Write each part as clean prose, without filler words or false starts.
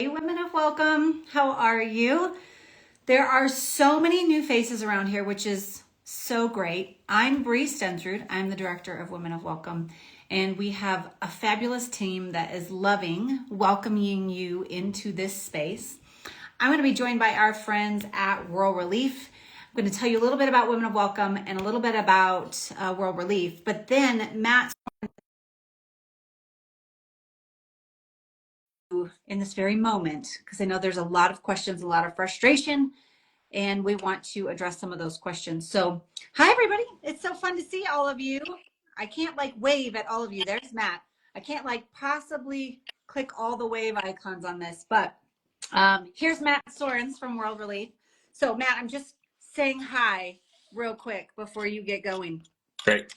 Hey, women of welcome. How are you? There are so many new faces around here, which is so great. I'm Bree Stentrud. I'm the director of Women of Welcome, and we have a fabulous team that is loving welcoming you into this space. I'm going to be joined by our friends at World Relief. I'm going to tell you a little bit about Women of Welcome and a little bit about World Relief, but then Matt, in this very moment, because I know there's a lot of questions, a lot of frustration, and we want to address some of those questions. So, hi everybody. It's so fun to see all of you. I can't wave at all of you. There's Matt. I can't possibly click all the wave icons on this, but here's Matt Soerens from World Relief. So Matt, I'm just saying hi real quick before you get going. Great.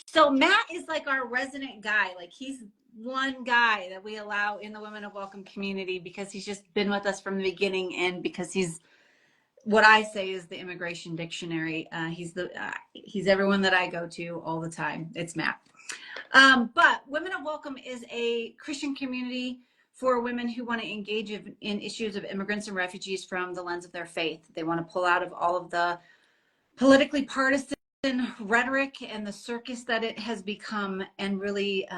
So Matt is our resident guy. He's one guy that we allow in the Women of Welcome community because he's just been with us from the beginning, and because he's what I say is the immigration dictionary. He's everyone that I go to all the time. It's Matt. But Women of Welcome is a Christian community for women who want to engage in issues of immigrants and refugees from the lens of their faith. They want to pull out of all of the politically partisan rhetoric and the circus that it has become, and really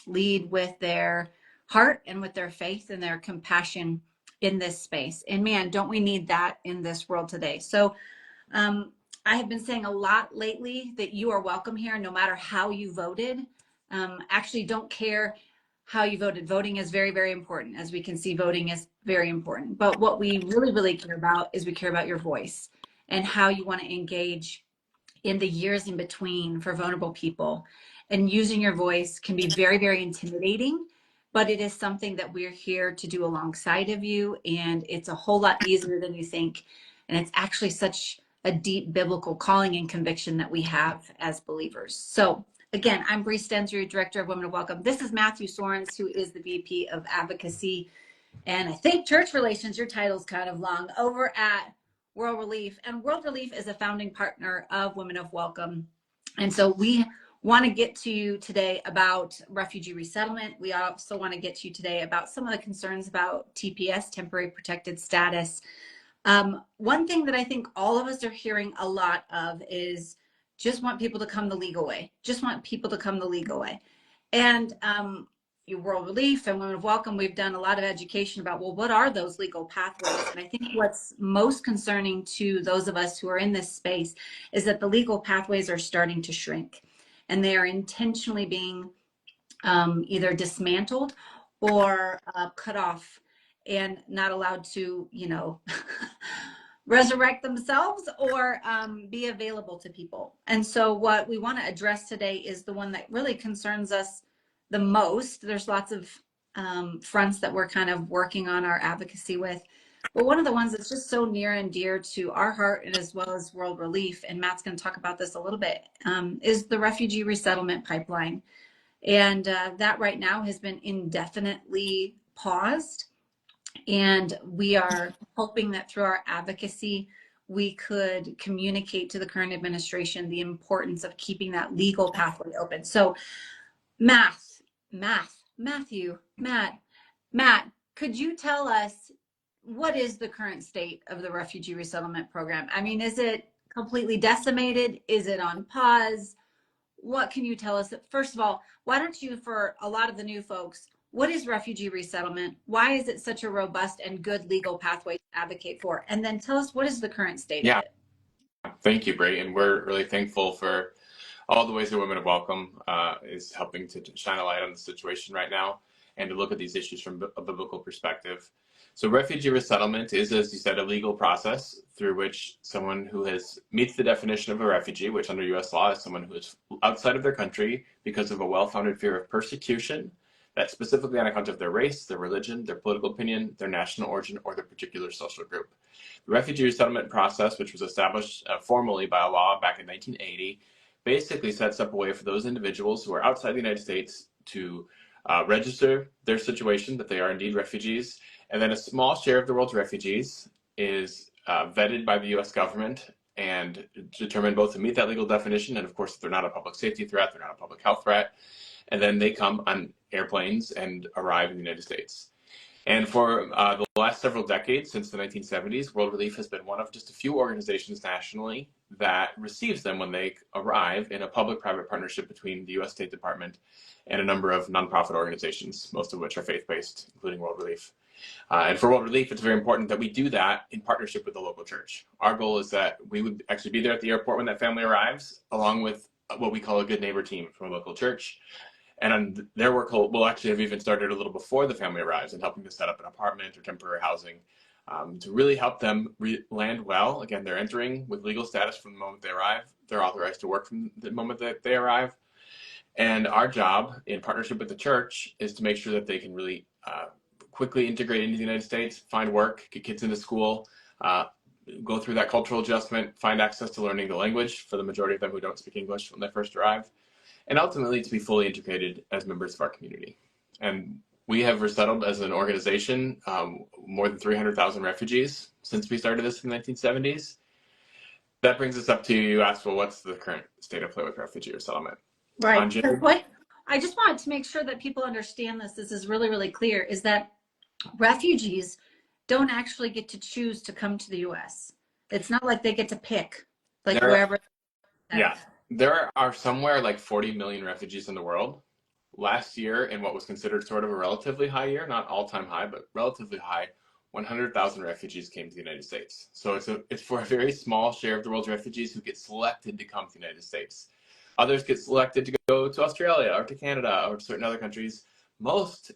lead with their heart and with their faith and their compassion in this space. And man, don't we need that in this world today. So I have been saying a lot lately that you are welcome here no matter how you voted. Actually, don't care how you voted. Voting is very, very important. As we can see, voting is very important. But what we really, really care about is we care about your voice and how you want to engage in the years in between for vulnerable people. And using your voice can be very, very intimidating, but it is something that we're here to do alongside of you. And it's a whole lot easier than you think. And it's actually such a deep biblical calling and conviction that we have as believers. So again, I'm Bree Stentrud, Director of Women of Welcome. This is Matthew Soerens, who is the VP of Advocacy and I think Church Relations. Your title's kind of long, over at World Relief. And World Relief is a founding partner of Women of Welcome. And so we want to get to you today about refugee resettlement. We also want to get to you today about some of the concerns about TPS, temporary protected status. One thing that I think all of us are hearing a lot of is just want people to come the legal way. Just want people to come the legal way. And World Relief and Women of Welcome, we've done a lot of education about, well, what are those legal pathways? And I think what's most concerning to those of us who are in this space is that the legal pathways are starting to shrink, and they are intentionally being either dismantled or cut off and not allowed to, resurrect themselves or be available to people. And so what we want to address today is the one that really concerns us the most. There's lots of fronts that we're kind of working on our advocacy with. But one of the ones that's just so near and dear to our heart, and as well as World Relief, and Matt's going to talk about this a little bit, is the refugee resettlement pipeline. And that right now has been indefinitely paused. And we are hoping that through our advocacy, we could communicate to the current administration the importance of keeping that legal pathway open. So Matt, could you tell us what is the current state of the refugee resettlement program? I mean, is it completely decimated? Is it on pause? What can you tell us? First of all, why don't you, for a lot of the new folks, what is refugee resettlement? Why is it such a robust and good legal pathway to advocate for? And then tell us, what is the current state of it? Thank you, Bree. And we're really thankful for all the ways that Women of Welcome is helping to shine a light on the situation right now and to look at these issues from a biblical perspective. So refugee resettlement is, as you said, a legal process through which someone who meets the definition of a refugee, which under U.S. law is someone who is outside of their country because of a well-founded fear of persecution, that's specifically on account of their race, their religion, their political opinion, their national origin, or their particular social group. The refugee resettlement process, which was established formally by a law back in 1980, basically sets up a way for those individuals who are outside the United States to register their situation, that they are indeed refugees, and then a small share of the world's refugees is vetted by the U.S. government and determined both to meet that legal definition, and of course, if they're not a public safety threat, they're not a public health threat, and then they come on airplanes and arrive in the United States. And for the last several decades, since the 1970s, World Relief has been one of just a few organizations nationally that receives them when they arrive in a public-private partnership between the U.S. State Department and a number of nonprofit organizations, most of which are faith-based, including World Relief. And for World Relief, it's very important that we do that in partnership with the local church. Our goal is that we would actually be there at the airport when that family arrives, along with what we call a good neighbor team from a local church. And their work will actually have even started a little before the family arrives in helping to set up an apartment or temporary housing to really help them land well. Again, they're entering with legal status from the moment they arrive. They're authorized to work from the moment that they arrive. And our job in partnership with the church is to make sure that they can really quickly integrate into the United States, find work, get kids into school, go through that cultural adjustment, find access to learning the language for the majority of them who don't speak English when they first arrive, and ultimately to be fully integrated as members of our community. And we have resettled as an organization more than 300,000 refugees since we started this in the 1970s. That brings us up to, you asked, well, what's the current state of play with refugee resettlement? Right. What I just wanted to make sure that people understand this. This is really, really clear, is that refugees don't actually get to choose to come to the U.S. It's not like they get to pick, like wherever. Yeah, there are somewhere like 40 million refugees in the world. Last year, in what was considered sort of a relatively high year, not all-time high, but relatively high, 100,000 refugees came to the United States. So it's for a very small share of the world's refugees who get selected to come to the United States. Others get selected to go to Australia or to Canada or to certain other countries. Most,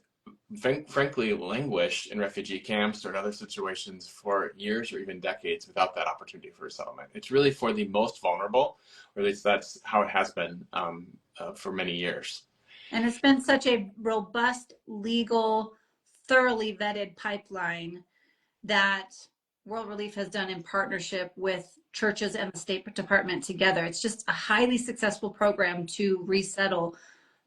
frankly, languish in refugee camps or in other situations for years or even decades without that opportunity for resettlement. It's really for the most vulnerable, or at least that's how it has been for many years. And it's been such a robust, legal, thoroughly vetted pipeline that World Relief has done in partnership with churches and the State Department together. It's just a highly successful program to resettle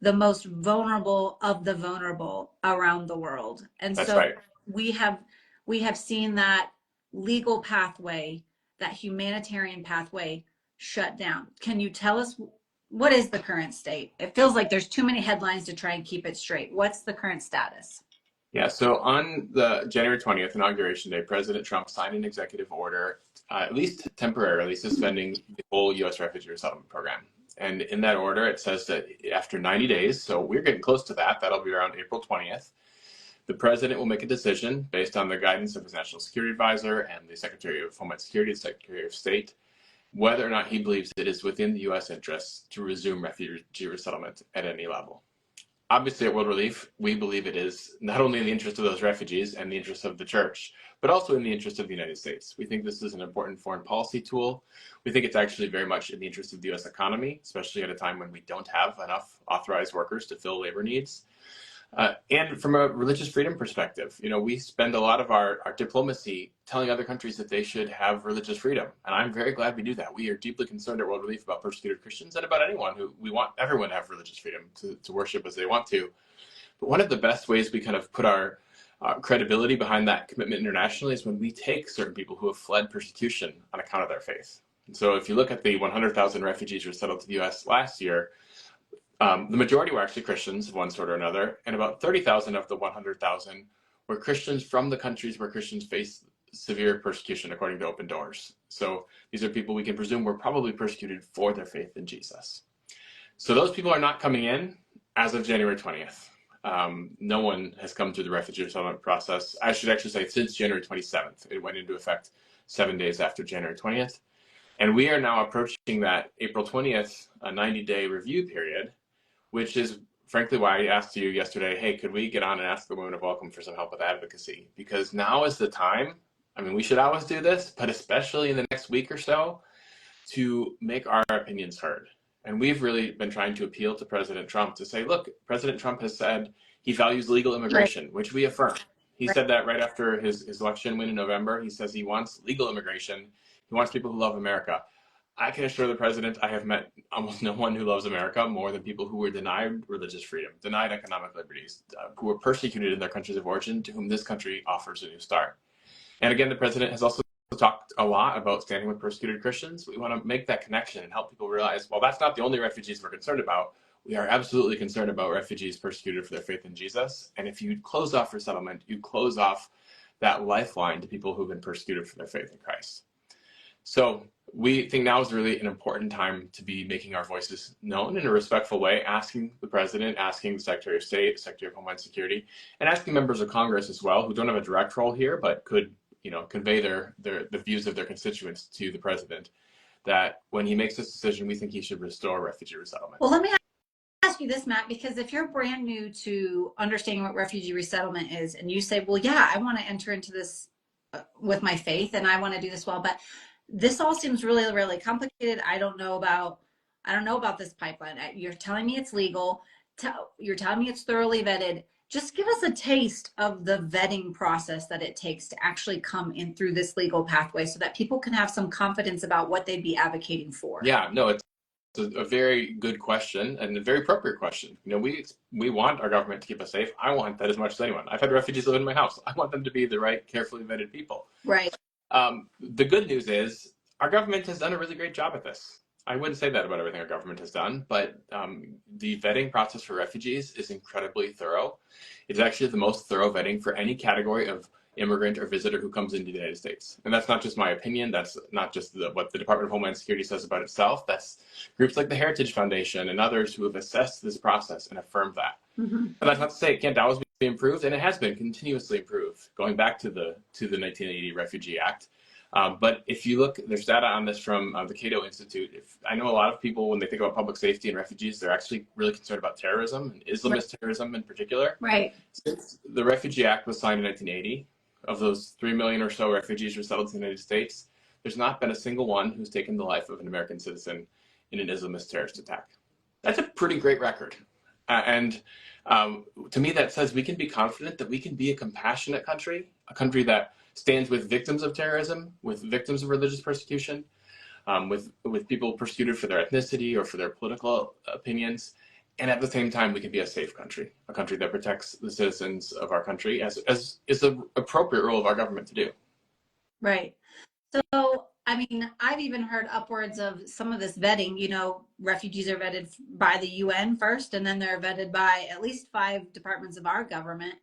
the most vulnerable of the vulnerable around the world. And That's so right. we have seen that legal pathway, that humanitarian pathway shut down. Can you tell us what is the current state? It feels like there's too many headlines to try and keep it straight. What's the current status? Yeah, so on the January 20th, Inauguration Day, President Trump signed an executive order, at least temporarily suspending the whole U.S. Refugee Resettlement Program. And in that order, it says that after 90 days, so we're getting close to that, that'll be around April 20th, the president will make a decision based on the guidance of his National Security Advisor and the Secretary of Homeland Security and Secretary of State, whether or not he believes it is within the U.S. interests to resume refugee resettlement at any level. Obviously, at World Relief, we believe it is not only in the interest of those refugees and the interest of the church, but also in the interest of the United States. We think this is an important foreign policy tool. We think it's actually very much in the interest of the U.S. economy, especially at a time when we don't have enough authorized workers to fill labor needs. And from a religious freedom perspective, you know, we spend a lot of our diplomacy telling other countries that they should have religious freedom. And I'm very glad we do that. We are deeply concerned at World Relief about persecuted Christians and about anyone who we want everyone to have religious freedom to worship as they want to. But one of the best ways we kind of put our credibility behind that commitment internationally is when we take certain people who have fled persecution on account of their faith. And so if you look at the 100,000 refugees resettled to the U.S. last year, the majority were actually Christians of one sort or another, and about 30,000 of the 100,000 were Christians from the countries where Christians face severe persecution, according to Open Doors. So these are people we can presume were probably persecuted for their faith in Jesus. So those people are not coming in as of January 20th. No one has come through the refugee resettlement process. I should actually say since January 27th. It went into effect 7 days after January 20th. And we are now approaching that April 20th, a 90-day review period, which is frankly why I asked you yesterday, hey, could we get on and ask the Women of Welcome for some help with advocacy? Because now is the time. I mean, we should always do this, but especially in the next week or so, to make our opinions heard. And we've really been trying to appeal to President Trump to say, look, President Trump has said he values legal immigration, which we affirm. He said that right after his election win in November. He says he wants legal immigration. He wants people who love America. I can assure the president I have met almost no one who loves America more than people who were denied religious freedom, denied economic liberties, who were persecuted in their countries of origin, to whom this country offers a new start. And again, the president has also talked a lot about standing with persecuted Christians. We want to make that connection and help people realize, well, that's not the only refugees we're concerned about. we are absolutely concerned about refugees persecuted for their faith in Jesus. And if you close off resettlement, you close off that lifeline to people who've been persecuted for their faith in Christ. So we think now is really an important time to be making our voices known in a respectful way, asking the president, asking the Secretary of State, Secretary of Homeland Security, and asking members of Congress as well, who don't have a direct role here, but could, convey the views of their constituents to the president, that when he makes this decision, we think he should restore refugee resettlement. Well, let me ask you this, Matt, because if you're brand new to understanding what refugee resettlement is, and you say, well, yeah, I want to enter into this with my faith and I want to do this well, but this all seems really, really complicated. I don't know about this pipeline. You're telling me it's legal. You're telling me it's thoroughly vetted. Just give us a taste of the vetting process that it takes to actually come in through this legal pathway so that people can have some confidence about what they'd be advocating for. Yeah, no, it's a very good question and a very appropriate question. We want our government to keep us safe. I want that as much as anyone. I've had refugees live in my house. I want them to be the right, carefully vetted people. Right. The good news is our government has done a really great job at this. I wouldn't say that about everything our government has done, but the vetting process for refugees is incredibly thorough. It's actually the most thorough vetting for any category of immigrant or visitor who comes into the United States. And that's not just my opinion. That's not just what the Department of Homeland Security says about itself. That's groups like the Heritage Foundation and others who have assessed this process and affirmed that. Mm-hmm. And that's not to say it can't always be improved, and it has been continuously improved, going back to the 1980 Refugee Act. But if you look, there's data on this from the Cato Institute. I know a lot of people, when they think about public safety and refugees, they're actually really concerned about terrorism, and Islamist terrorism in particular. Right. Since the Refugee Act was signed in 1980, of those 3 million or so refugees resettled in the United States, there's not been a single one who's taken the life of an American citizen in an Islamist terrorist attack. That's a pretty great record. And to me, that says we can be confident that we can be a compassionate country, a country that stands with victims of terrorism, with victims of religious persecution, with people persecuted for their ethnicity or for their political opinions. And at the same time, we can be a safe country, a country that protects the citizens of our country, as is the appropriate role of our government to do. Right. So, I mean, I've even heard upwards of some of this vetting. Refugees are vetted by the UN first, and then they're vetted by at least 5 departments of our government.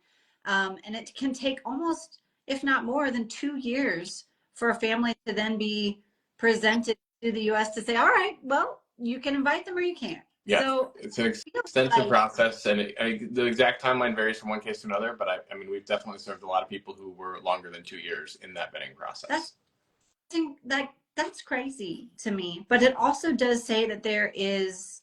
And it can take almost, if not more than 2 years for a family to then be presented to the US to say, all right, well, you can invite them or you can't. Yeah, so it's an extensive process, and the exact timeline varies from one case to another, but I mean, we've definitely served a lot of people who were longer than 2 years in that vetting process. That's crazy to me, but it also does say that there is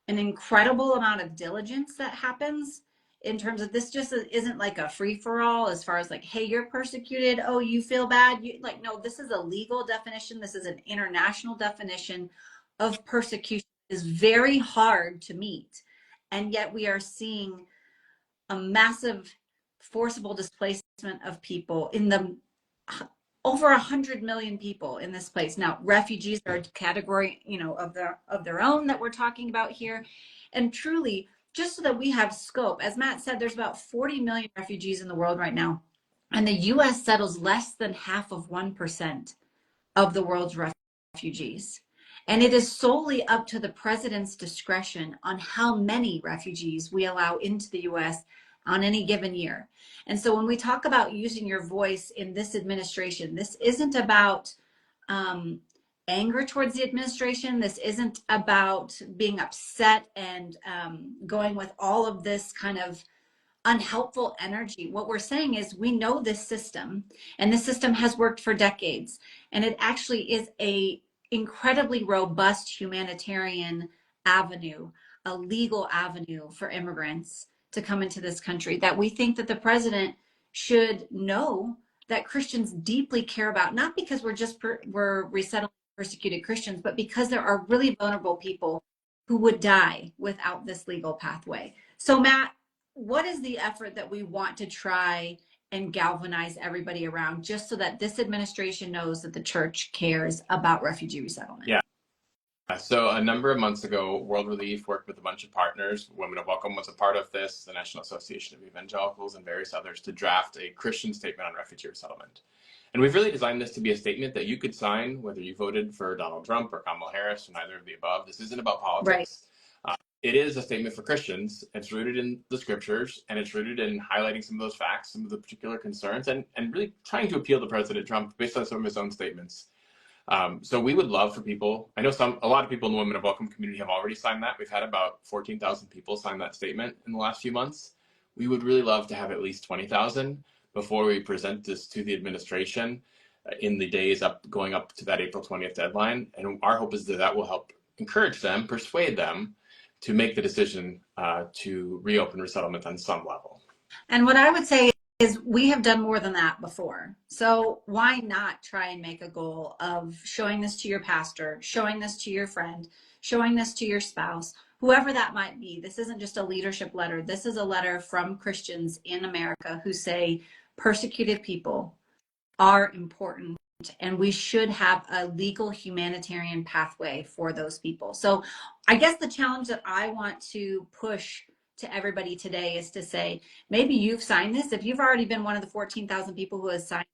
an incredible amount of diligence that happens in terms of this. Just isn't like a free-for-all as far as like, hey, you're persecuted, oh, you feel bad, no, this is a legal definition. This is an international definition of persecution. Is very hard to meet, and yet we are seeing a massive forcible displacement of people in the over 100 million people in this place. Now, refugees are a category, of their own that we're talking about here. And truly, just so that we have scope, as Matt said, there's about 40 million refugees in the world right now, and the US settles less than half of 1% of the world's refugees. And it is solely up to the president's discretion on how many refugees we allow into the US on any given year. And so when we talk about using your voice in this administration, this isn't about anger towards the administration. This isn't about being upset and going with all of this kind of unhelpful energy. What we're saying is we know this system, and this system has worked for decades, and it actually is a incredibly robust humanitarian avenue, a legal avenue for immigrants to come into this country, that we think that the president should know that Christians deeply care about, not because we're resettling persecuted Christians, but because there are really vulnerable people who would die without this legal pathway. So Matt, what is the effort that we want to try and galvanize everybody around, just so that this administration knows that the church cares about refugee resettlement? Yeah. So a number of months ago, World Relief worked with a bunch of partners. Women of Welcome was a part of this, the National Association of Evangelicals, and various others, to draft a Christian statement on refugee resettlement. And we've really designed this to be a statement that you could sign whether you voted for Donald Trump or Kamala Harris or neither of the above. This isn't about politics. Right. it is a statement for Christians. It's rooted in the scriptures, and it's rooted in highlighting some of those facts, some of the particular concerns, and really trying to appeal to President Trump based on some of his own statements. So we would love for people, I know a lot of people in the Women of Welcome community have already signed that. We've had about 14,000 people sign that statement in the last few months. We would really love to have at least 20,000 before we present this to the administration in the days going up to that April 20th deadline. And our hope is that that will help encourage them, persuade them to make the decision to reopen resettlement on some level. And what I would say is we have done more than that before. So why not try and make a goal of showing this to your pastor, showing this to your friend, showing this to your spouse, whoever that might be. This isn't just a leadership letter. This is a letter from Christians in America who say persecuted people are important, and we should have a legal humanitarian pathway for those people. So I guess the challenge that I want to push to everybody today is to say, maybe you've signed this. If you've already been one of the 14,000 people who has signed,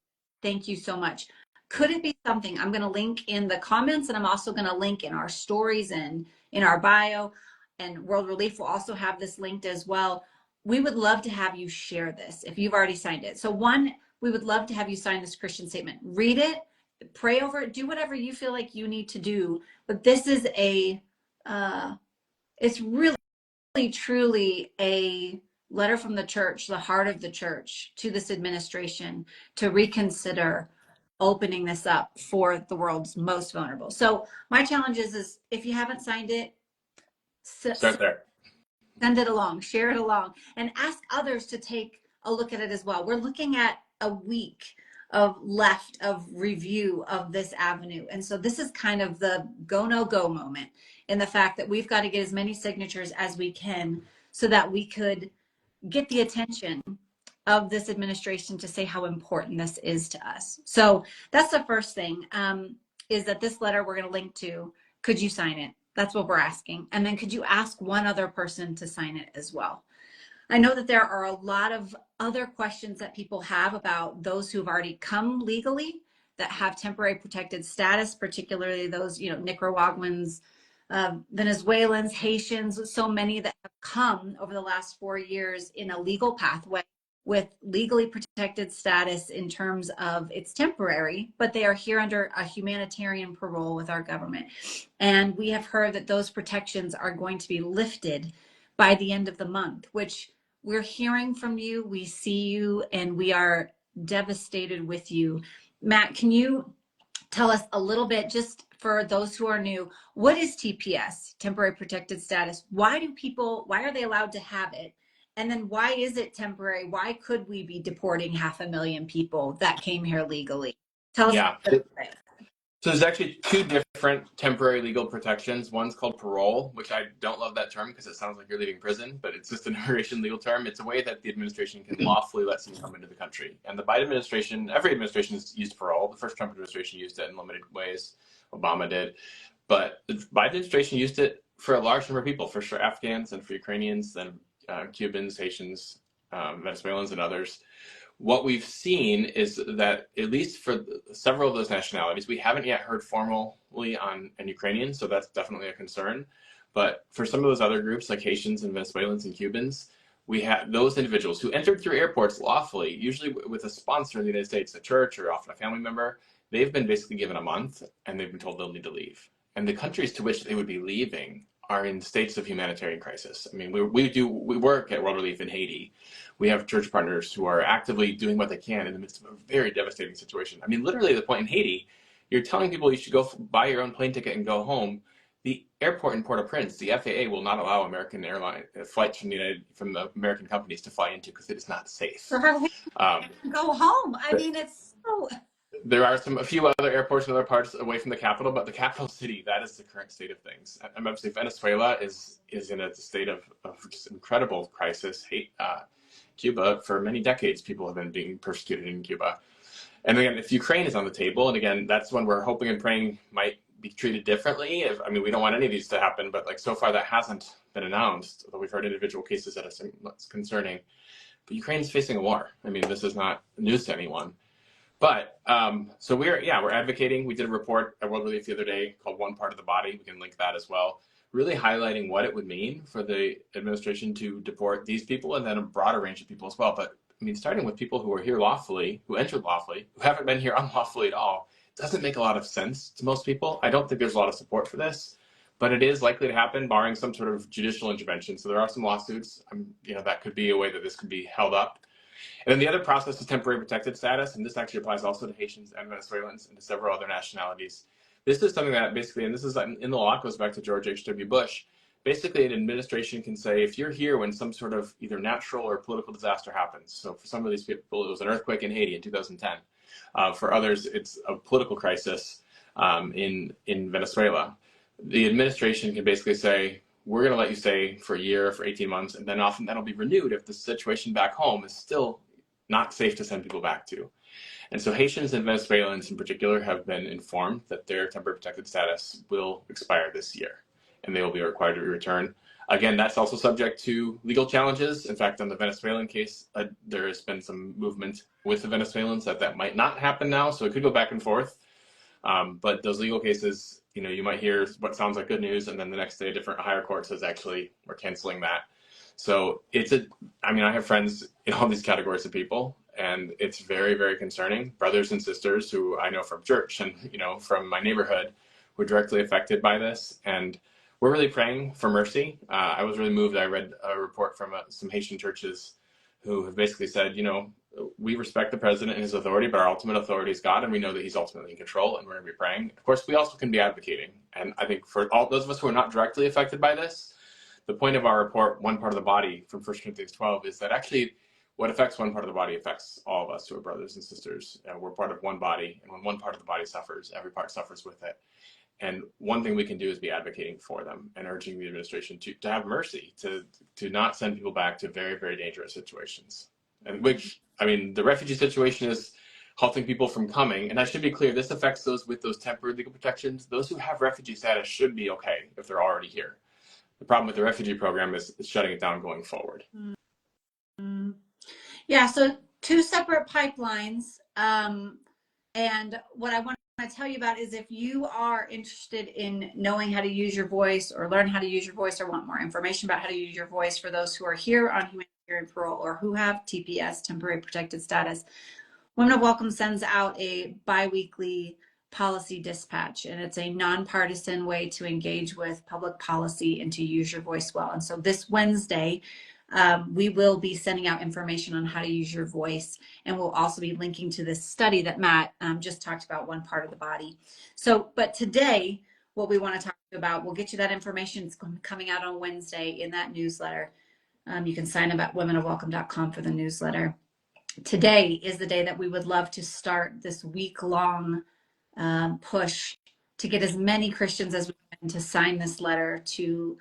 thank you so much. Could it be something? I'm going to link in the comments, and I'm also going to link in our stories and in our bio, and World Relief will also have this linked as well. We would love to have you share this if you've already signed it. So one, we would love to have you sign this Christian statement. Read it, pray over it, do whatever you feel like you need to do. But this is it's really truly a letter from the church, the heart of the church, to this administration to reconsider opening this up for the world's most vulnerable. So my challenge is if you haven't signed it, Start there. Send it along, share it along, and ask others to take a look at it as well. We're looking at a week left of review of this avenue. And so this is kind of the go, no go moment in the fact that we've got to get as many signatures as we can so that we could get the attention of this administration to say how important this is to us. So that's the first thing, is that this letter we're going to link to, could you sign it? That's what we're asking. And then could you ask one other person to sign it as well? I know that there are a lot of other questions that people have about those who've already come legally that have temporary protected status, particularly those, Nicaraguans, Venezuelans, Haitians, so many that have come over the last 4 years in a legal pathway with legally protected status in terms of it's temporary, but they are here under a humanitarian parole with our government. And we have heard that those protections are going to be lifted by the end of the month, which we're hearing from you, we see you, and we are devastated with you. Matt, can you tell us a little bit, just for those who are new, what is TPS, temporary protected status? Why are they allowed to have it? And then why is it temporary? Why could we be deporting 500,000 people that came here legally? Tell us a little bit. So there's actually two different temporary legal protections. One's called parole, which I don't love that term because it sounds like you're leaving prison, but it's just an immigration legal term. It's a way that the administration can lawfully let someone come into the country. And the Biden administration, every administration has used parole. The first Trump administration used it in limited ways. Obama did. But the Biden administration used it for a large number of people, for sure Afghans and for Ukrainians, then Cubans, Haitians, Venezuelans, and others. What we've seen is that, at least for several of those nationalities, we haven't yet heard formally on Ukrainian, so that's definitely a concern. But for some of those other groups, like Haitians and Venezuelans and Cubans, we have those individuals who entered through airports lawfully, usually with a sponsor in the United States, a church or often a family member. They've been basically given a month, and they've been told they'll need to leave. And the countries to which they would be leaving are in states of humanitarian crisis. I mean, we work at World Relief in Haiti. We have church partners who are actively doing what they can in the midst of a very devastating situation. I mean, literally the point in Haiti, you're telling people you should go buy your own plane ticket and go home. The airport in Port-au-Prince, the FAA will not allow American airline flights from the American companies to fly into because it is not safe. Go home. I mean, it's so... There are a few other airports in other parts away from the capital, but the capital city, that is the current state of things. And obviously Venezuela is in a state of just incredible crisis. Cuba, for many decades, people have been being persecuted in Cuba. And again, if Ukraine is on the table, and again, that's when we're hoping and praying might be treated differently. We don't want any of these to happen, but so far that hasn't been announced, although we've heard individual cases that are concerning. But Ukraine's facing a war. This is not news to anyone. But so we're advocating. We did a report at World Relief the other day called One Part of the Body. We can link that as well. really highlighting what it would mean for the administration to deport these people and then a broader range of people as well. But I mean, starting with people who are here lawfully, who entered lawfully, who haven't been here unlawfully at all, doesn't make a lot of sense to most people. I don't think there's a lot of support for this, but it is likely to happen barring some sort of judicial intervention. So there are some lawsuits, that could be a way that this could be held up. And then the other process is temporary protected status, and this actually applies also to Haitians and Venezuelans and to several other nationalities. This is something that basically, and this is in the law, it goes back to George H.W. Bush. Basically, an administration can say, if you're here when some sort of either natural or political disaster happens. So for some of these people, it was an earthquake in Haiti in 2010. For others, it's a political crisis in Venezuela. The administration can basically say, we're going to let you stay for a year, for 18 months, and then often that'll be renewed if the situation back home is still not safe to send people back to. And so Haitians and Venezuelans in particular have been informed that their temporary protected status will expire this year, and they will be required to return. Again, that's also subject to legal challenges. In fact, on the Venezuelan case, there has been some movement with the Venezuelans that might not happen now, so it could go back and forth. But those legal cases, you might hear what sounds like good news, and then the next day a different higher court says, actually, we're canceling that. So I have friends in all these categories of people, and it's very, very concerning. Brothers and sisters who I know from church and, from my neighborhood who are directly affected by this. And we're really praying for mercy. I was really moved. I read a report from some Haitian churches who have basically said, we respect the president and his authority, but our ultimate authority is God, and we know that he's ultimately in control, and we're going to be praying. Of course, we also can be advocating. And I think for all those of us who are not directly affected by this, the point of our report, One Part of the Body, from 1 Corinthians 12, is that actually what affects one part of the body affects all of us who are brothers and sisters. We're part of one body, and when one part of the body suffers, every part suffers with it. And one thing we can do is be advocating for them and urging the administration to have mercy, to not send people back to very, very dangerous situations. And the refugee situation is halting people from coming. And I should be clear, this affects those with those temporary legal protections. Those who have refugee status should be okay if they're already here. The problem with the refugee program is shutting it down going forward. Yeah, so two separate pipelines. And what I want to tell you about is if you are interested in knowing how to use your voice or learn how to use your voice or want more information about how to use your voice for those who are here on humanitarian parole or who have TPS, temporary protected status, Women of Welcome sends out a bi-weekly policy dispatch, and it's a nonpartisan way to engage with public policy and to use your voice well. And so this Wednesday, we will be sending out information on how to use your voice, and we'll also be linking to this study that Matt just talked about, One Part of the Body. So, but today, what we want to talk about, we'll get you that information. It's coming out on Wednesday in that newsletter. You can sign up at womenofwelcome.com for the newsletter. Today is the day that we would love to start this week-long push to get as many Christians as we can to sign this letter to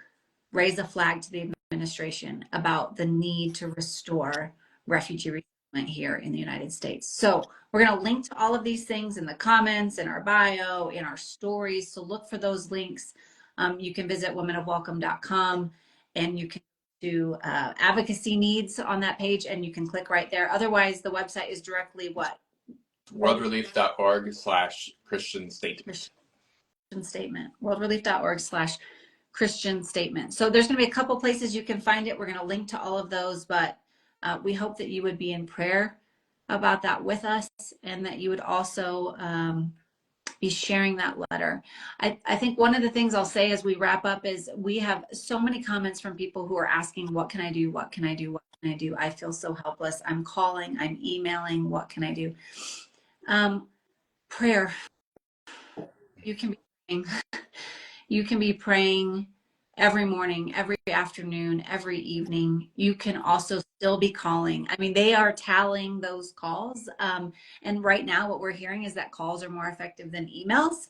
raise a flag to the administration about the need to restore refugee resettlement here in the United States. So we're going to link to all of these things in the comments, in our bio, in our stories. So look for those links. You can visit womenofwelcome.com, and you can do advocacy needs on that page, and you can click right there. Otherwise, the website is directly what? worldrelief.org/Christian statement. Christian statement. worldrelief.org/Christian statement. So there's going to be a couple places you can find it. We're going to link to all of those, but we hope that you would be in prayer about that with us, and that you would also be sharing that letter. I think one of the things I'll say as we wrap up is we have so many comments from people who are asking, what can I do? What can I do? What can I do? I feel so helpless. I'm calling, I'm emailing. What can I do? Prayer. You can be praying. You can be praying every morning, every afternoon, every evening. You can also still be calling. I mean, they are tallying those calls. And right now what we're hearing is that calls are more effective than emails.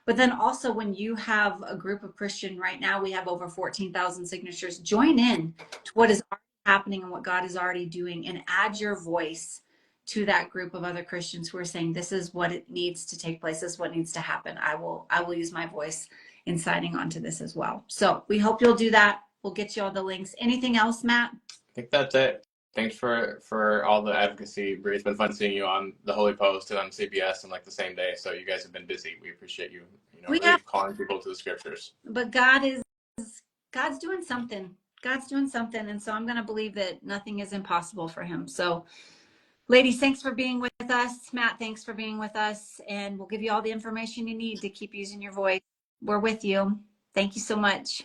But then also when you have a group of Christian, right now we have over 14,000 signatures, join in to what is already happening and what God is already doing, and add your voice to that group of other Christians who are saying, this is what it needs to take place. This is what needs to happen. I will use my voice in signing on to this as well. So we hope you'll do that. We'll get you all the links. Anything else, Matt? I think that's it. Thanks for all the advocacy, Bree. It's been fun seeing you on the Holy Post and on CBS and the same day. So you guys have been busy. We appreciate you, really calling people to the scriptures. But God is God's doing something. God's doing something. And so I'm going to believe that nothing is impossible for him. So, ladies, thanks for being with us. Matt, thanks for being with us. And we'll give you all the information you need to keep using your voice. We're with you. Thank you so much.